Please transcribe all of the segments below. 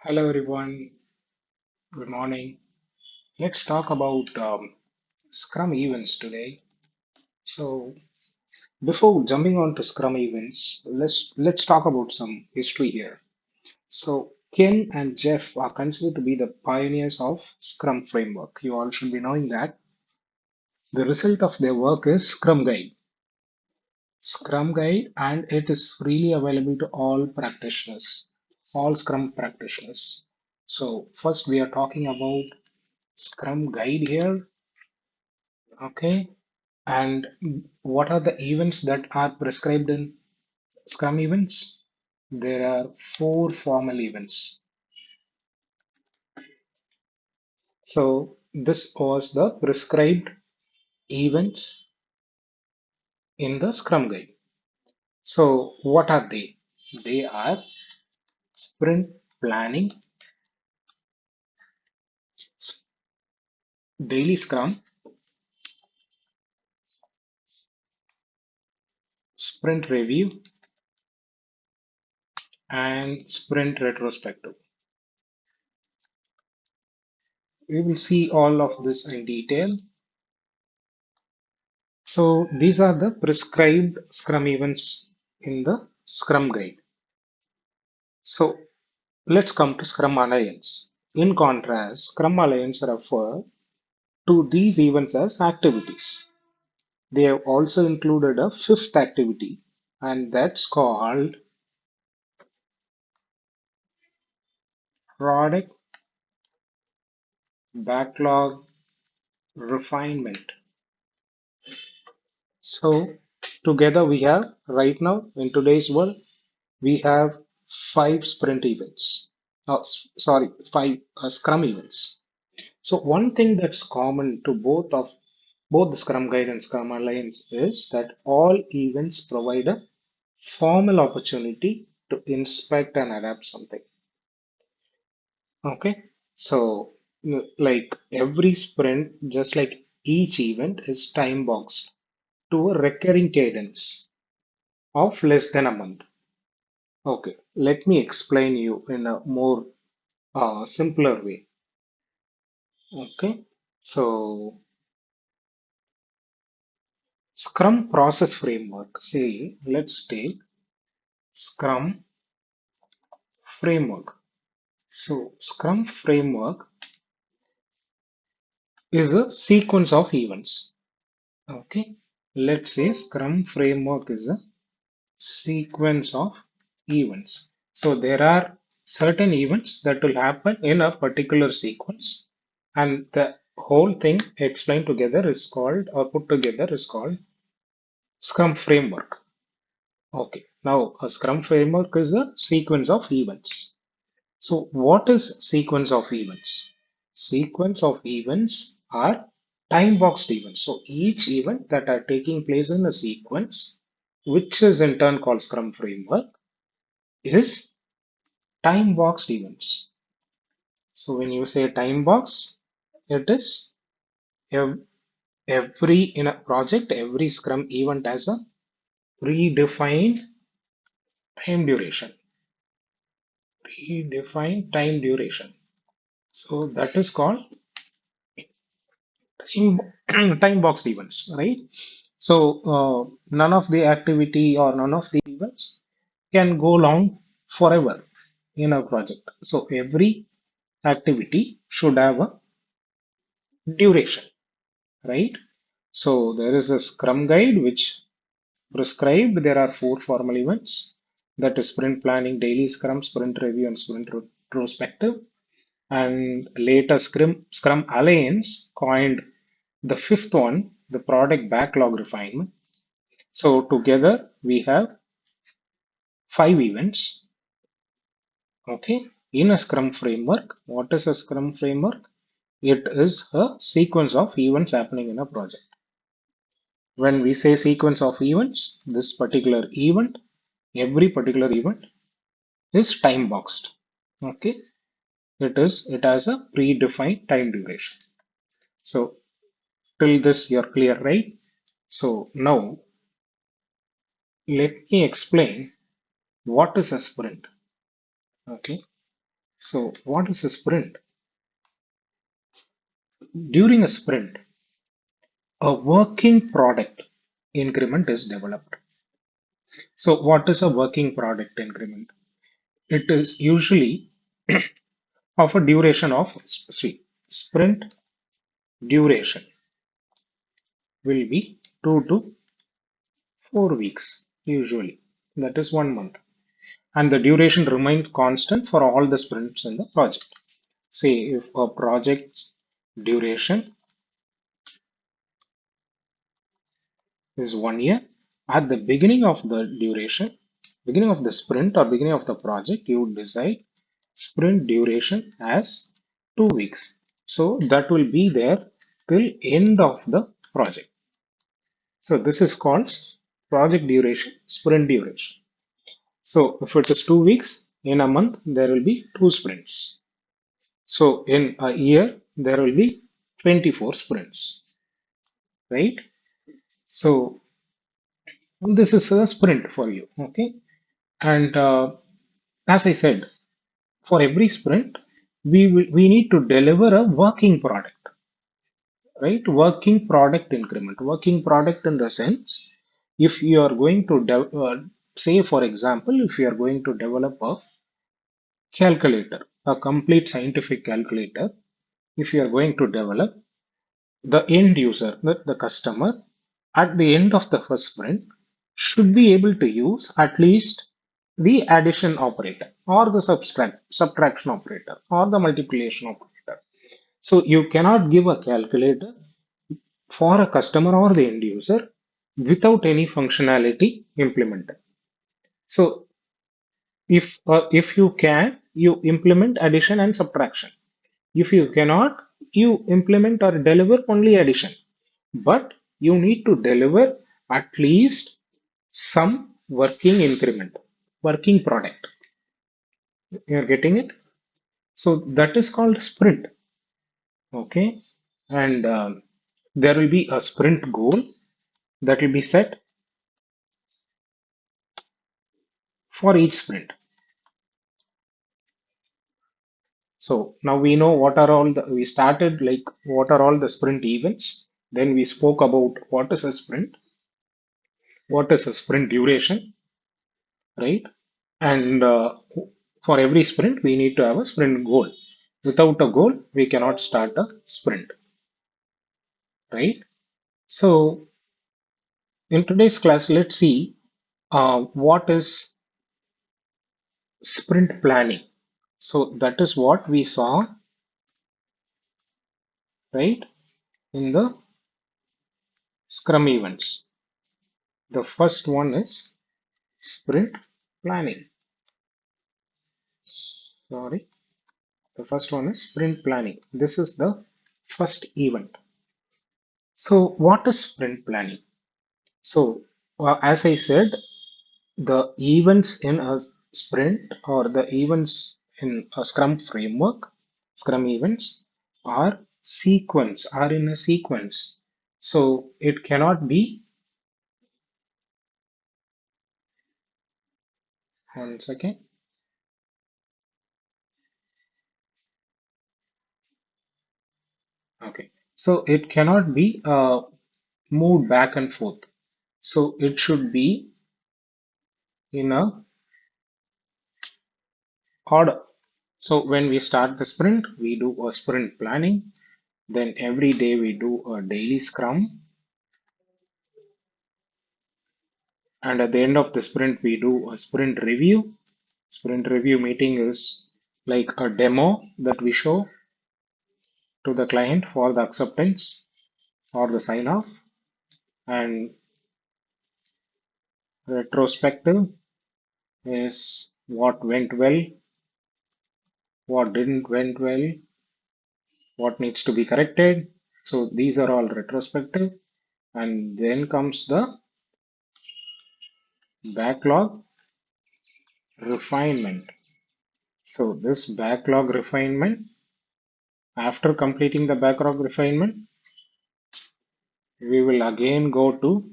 Hello everyone, good morning. Let's talk about Scrum events today. So before jumping on to Scrum events, let's talk about some history here. So Ken and Jeff are considered to be the pioneers of Scrum framework. You all should be knowing that the result of their work is Scrum Guide. Scrum Guide, and it is freely available to all practitioners, all Scrum practitioners. So first we are talking about Scrum Guide here. Okay. And what are the events that are prescribed in Scrum events? There are four formal events. So this was the prescribed events in the Scrum Guide. So what are they? They are sprint planning, s- daily Scrum, sprint review, and sprint retrospective. We will see all of this in detail. So these are the prescribed Scrum events in the Scrum Guide. So let's come to Scrum Alliance. In contrast, Scrum Alliance refer to these events as activities. They have also included a fifth activity, and that's called product backlog refinement. So together we have right now in today's world we have five sprint events. Oh, sorry, five Scrum events. So one thing that's common to both the Scrum Guide and Scrum Alliance is that all events provide a formal opportunity to inspect and adapt something. Okay, so like every sprint, just like each event is time boxed to a recurring cadence of less than a month. Okay, let me explain you in a more simpler way. Okay, so Scrum process framework. Say, let's take Scrum framework. So, Scrum framework is a sequence of events. Okay, let's say Scrum framework is a sequence of events. So, there are certain events that will happen in a particular sequence, and the whole thing explained together is called or put together is called Scrum framework. Okay, now a Scrum framework is a sequence of events. So, what is sequence of events? Sequence of events are time boxed events. So, each event that are taking place in a sequence, which is in turn called Scrum framework, is time boxed events. So, when you say time box, it is ev- every in a project, every Scrum event has a predefined time duration. Predefined time duration. So, that is called time, time boxed events, right? So none of the activity or none of the events can go long forever in a project. So every activity should have a duration, right? So there is a Scrum guide which prescribed there are four formal events, that is sprint planning, daily Scrum, sprint review, and sprint retrospective. And later Scrum Alliance coined the fifth one, the product backlog refinement. So together we have five events. Okay. In a Scrum framework, what is a Scrum framework? It is a sequence of events happening in a project. When we say sequence of events, this particular event, every particular event is time boxed. Okay. It has a predefined time duration. So till this you're clear, right? So now let me explain what is a sprint. Okay. So what is a sprint? During a sprint, a working product increment is developed. So what is a working product increment? It is usually of a duration of, see, sprint duration will be 2 to 4 weeks usually. That is 1 month. And the duration remains constant for all the sprints in the project. Say if a project duration is 1 year, at the beginning of the duration, beginning of the sprint or beginning of the project, you decide sprint duration as 2 weeks. So that will be there till end of the project. So this is called project duration, sprint duration. So if it is 2 weeks, in a month, there will be two sprints. So in a year, there will be 24 sprints, right? So this is a sprint for you, okay? And as I said, for every sprint, we need to deliver a working product, right? Working product increment. Working product in the sense, if you are going to say, for example, if you are going to develop a calculator, a complete scientific calculator, if you are going to develop, the end user, the customer, at the end of the first sprint should be able to use at least the addition operator or the subtraction operator or the multiplication operator. So you cannot give a calculator for a customer or the end user without any functionality implemented. So if you can, you implement addition and subtraction. If you cannot, you implement or deliver only addition. But you need to deliver at least some working increment, working product. You're getting it? So that is called sprint. Okay. And there will be a sprint goal that will be set for each sprint. So now we know what are all the, we started like what are all the sprint events. Then we spoke about what is a sprint, what is a sprint duration, right? And for every sprint, we need to have a sprint goal. Without a goal, we cannot start a sprint, right? So in today's class, let's see what is sprint planning. So that is what we saw, right, in the Scrum events. The first one is sprint planning. Sorry, the first one is sprint planning. This is the first event. So what is sprint planning? So as I said, the events in a sprint or the events in a Scrum framework, Scrum events are in a sequence. So it cannot be, one second. Okay. So it cannot be moved back and forth. So it should be in a order. So when we start the sprint, we do a sprint planning. Then every day we do a daily scrum. And at the end of the sprint, we do a sprint review. Sprint review meeting is like a demo that we show to the client for the acceptance or the sign off. And retrospective is what went well, what didn't went well, what needs to be corrected. So these are all retrospective. And then comes the backlog refinement. So this backlog refinement, after completing the backlog refinement, we will again go to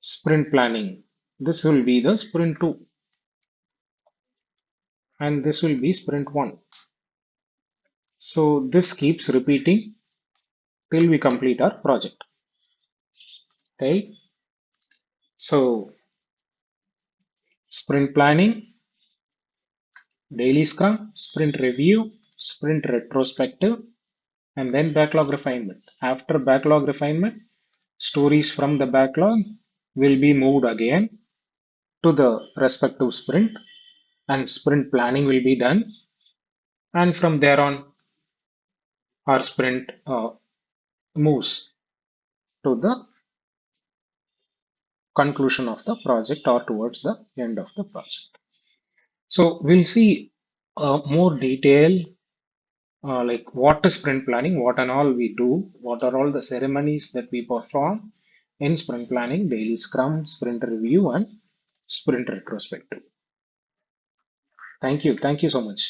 sprint planning. This will be the sprint 2. and this will be sprint 1. So this keeps repeating till we complete our project. Okay. So sprint planning, daily scrum, sprint review, sprint retrospective, and then backlog refinement. After backlog refinement, stories from the backlog will be moved again to the respective sprint, and sprint planning will be done. And from there on, our sprint moves to the conclusion of the project or towards the end of the project. So we'll see more detail, like what is sprint planning, what and all we do, what are all the ceremonies that we perform in sprint planning, daily scrum, sprint review, and sprint retrospective. Thank you. Thank you so much.